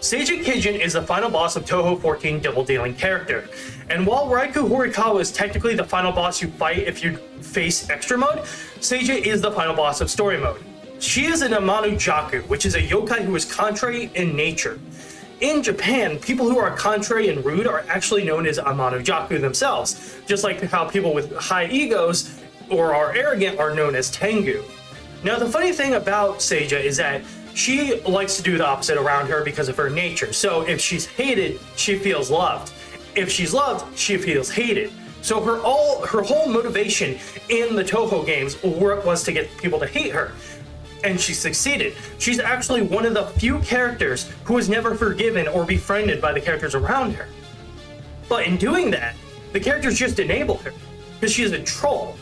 Seiji Kijin is the final boss of Touhou 14 Double Dealing character. And while Raikou Horikawa is technically the final boss you fight if you face extra mode, Seiji is the final boss of story mode. She is an Amano Jaku, which is a yokai who is contrary in nature. In Japan, people who are contrary and rude are actually known as Amano Jaku themselves, just like how people with high egos or are arrogant are known as Tengu. Now, the funny thing about Seiji is that she likes to do the opposite around her because of her nature. So if she's hated, she feels loved. If she's loved, she feels hated. So her whole motivation in the Touhou games was to get people to hate her. And she succeeded. She's actually one of the few characters who was never forgiven or befriended by the characters around her. But in doing that, the characters just enable her, because she is a troll.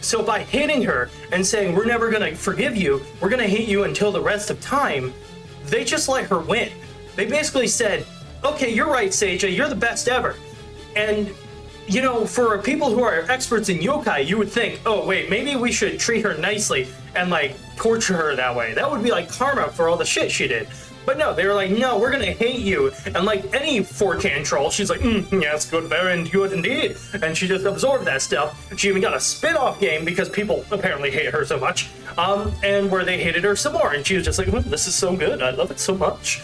So by hating her and saying, we're never gonna forgive you, we're gonna hate you until the rest of time, they just let her win. They basically said, okay, you're right, Seiji, you're the best ever. And, you know, for people who are experts in yokai, you would think, oh wait, maybe we should treat her nicely and like torture her that way. That would be like karma for all the shit she did. But no, they were like, no, we're gonna hate you. And like any 4chan troll, she's like, yes, good, very good indeed. And she just absorbed that stuff. She even got a spin-off game because people apparently hate her so much, and where they hated her some more. And she was just like, this is so good, I love it so much.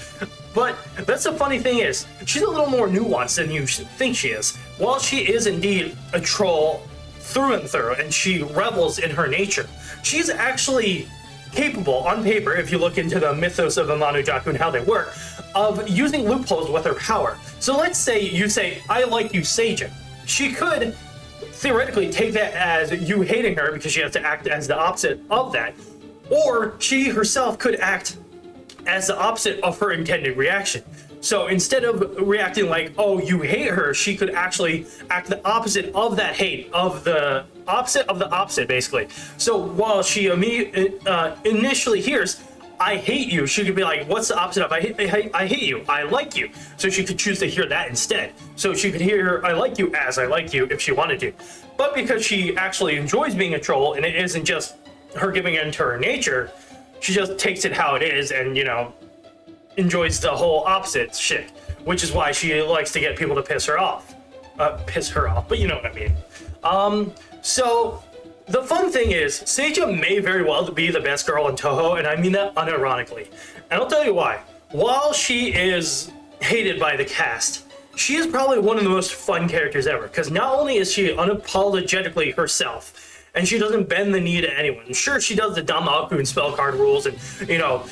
But that's the funny thing is, she's a little more nuanced than you think she is. While she is indeed a troll through and through, and she revels in her nature, she's actually capable, on paper, if you look into the mythos of Amano Jaku and how they work, of using loopholes with her power. So let's say you say, I like you, Seiji. She could theoretically take that as you hating her because she has to act as the opposite of that. Or she herself could act as the opposite of her intended reaction. So instead of reacting like, oh, you hate her, she could actually act the opposite of that hate, of the opposite of the opposite, basically. So while she initially hears, I hate you, she could be like, what's the opposite of I hate you? I like you. So she could choose to hear that instead. So she could hear I like you as I like you if she wanted to. But because she actually enjoys being a troll, and it isn't just her giving into her nature, she just takes it how it is and, you know, enjoys the whole opposite shit, which is why she likes to get people to piss her off, but you know what I mean. So the fun thing is, Seiji may very well be the best girl in Touhou, and I mean that unironically. And I'll tell you why. While she is hated by the cast, she is probably one of the most fun characters ever, because not only is she unapologetically herself, and she doesn't bend the knee to anyone. Sure, she does the Damaku and spell card rules and, you know,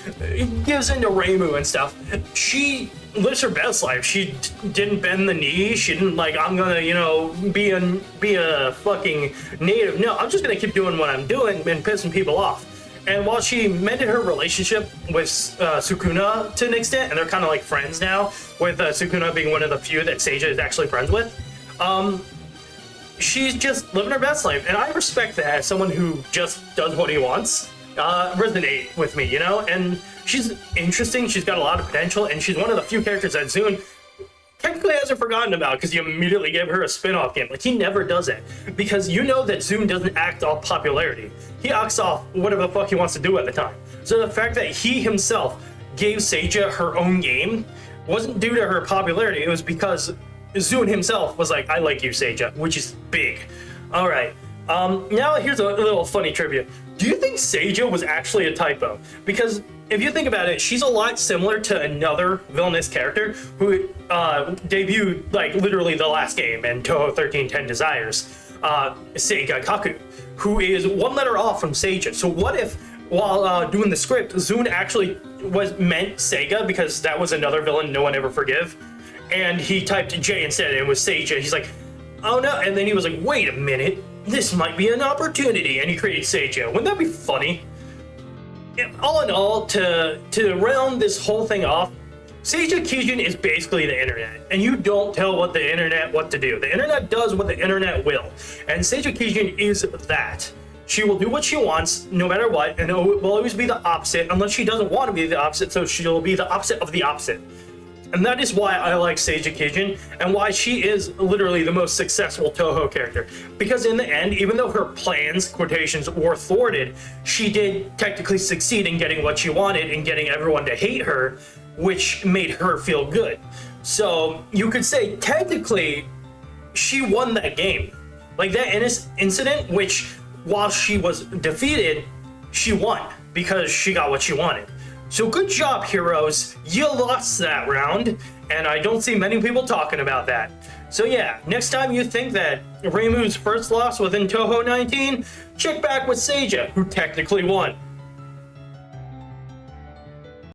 gives into Reimu and stuff. She lives her best life. She didn't bend the knee. She didn't like, I'm gonna, you know, be a fucking native. No, I'm just gonna keep doing what I'm doing and pissing people off. And while she mended her relationship with Sukuna to an extent, and they're kind of like friends now, with Sukuna being one of the few that Seiji is actually friends with, she's just living her best life, and I respect that as someone who just does what he wants. Resonate with me, you know? And she's interesting, she's got a lot of potential, and she's one of the few characters that Zune technically hasn't forgotten about because you immediately gave her a spin-off game. Like, he never does it. Because you know that Zune doesn't act off popularity. He acts off whatever the fuck he wants to do at the time. So the fact that he himself gave Seiji her own game wasn't due to her popularity, it was because Zune himself was like, I like you, Seiji, which is big. All right. Now here's a little funny trivia. Do you think Seiji was actually a typo? Because if you think about it, she's a lot similar to another villainous character who debuted like literally the last game in Touhou 1310 Desires, Seiga Kaku, who is one letter off from Seiji. So what if, while doing the script, Zune actually meant Seiga because that was another villain no one ever forgive? And he typed J instead, and it was Seiji. He's like, oh no, and then he was like, wait a minute, this might be an opportunity, and he created Seiji. Wouldn't that be funny? All in all, to round this whole thing off, Seiji Kijin is basically the internet, and you don't tell the internet what to do. The internet does what the internet will, and Seiji Kijin is that. She will do what she wants, no matter what, and it will always be the opposite, unless she doesn't want to be the opposite, so she'll be the opposite of the opposite. And that is why I like Seiji Kijin, and why she is literally the most successful Touhou character. Because in the end, even though her plans, quotations, were thwarted, she did technically succeed in getting what she wanted and getting everyone to hate her, which made her feel good. So you could say technically she won that game. Like that incident, which while she was defeated, she won because she got what she wanted. So good job, heroes. You lost that round, and I don't see many people talking about that. So yeah, next time you think that Reimu's first loss within Touhou 19, check back with Seiya, who technically won.